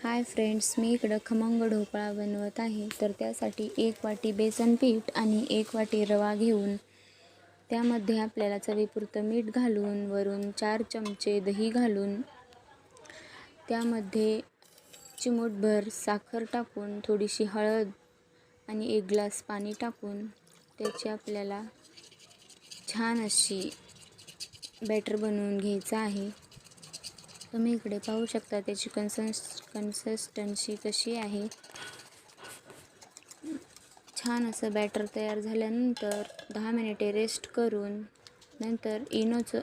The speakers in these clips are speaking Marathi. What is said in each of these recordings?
हाय फ्रेंड्स, मी इकडं खमंग ढोकळा बनवत आहे. तर त्यासाठी 1 वाटी बेसन पीठ आणि 1 वाटी रवा घेऊन त्यामध्ये आपल्याला चवीपुरतं मीठ घालून, वरून 4 चमचे दही घालून, त्यामध्ये चिमूटभर साखर टाकून, थोडीशी हळद आणि 1 ग्लास पाणी टाकून त्याची आपल्याला छान अशी बॅटर बनवून घ्यायचं आहे. तुम्ही इकडे पाहू शकता त्याची कन्सिस्टन्सी कशी आहे. छान असं बॅटर तयार झाल्यानंतर 10 मिनिटे रेस्ट करून नंतर इनोचं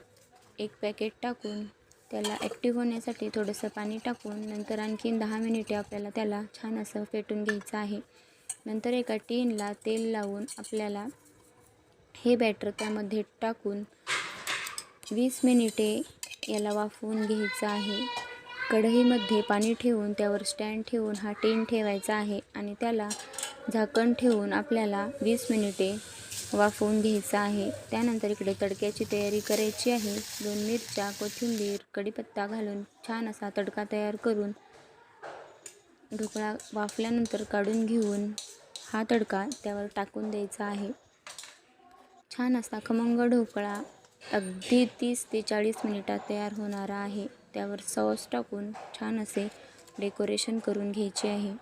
1 पॅकेट टाकून त्याला ॲक्टिव्ह होण्यासाठी थोडंसं पाणी टाकून नंतर आणखीन 10 मिनिटे आपल्याला त्याला छान असं फेटून घ्यायचं आहे. नंतर एका टिनला तेल लावून आपल्याला हे बॅटर त्यामध्ये टाकून 20 मिनिटे याला वाफवून घ्यायचं आहे. कढईमध्ये पाणी ठेवून त्यावर स्टँड ठेवून हा टिन ठेवायचा आहे आणि त्याला झाकण ठेवून आपल्याला 20 मिनिटे वाफवून घ्यायचं आहे. त्यानंतर इकडे तडक्याची तयारी करायची आहे. 2 मिरच्या, कोथिंबीर, कढीपत्ता घालून छान असा तडका तयार करून ढोकळा वाफल्यानंतर काढून घेऊन हा तडका त्यावर टाकून द्यायचा आहे. छान असा खमंग ढोकळा अगदी 30 ते 40 मिनिटात तयार होणारा आहे. त्यावर सॉस टाकून छान असे डेकोरेशन करून घ्यायचे आहे.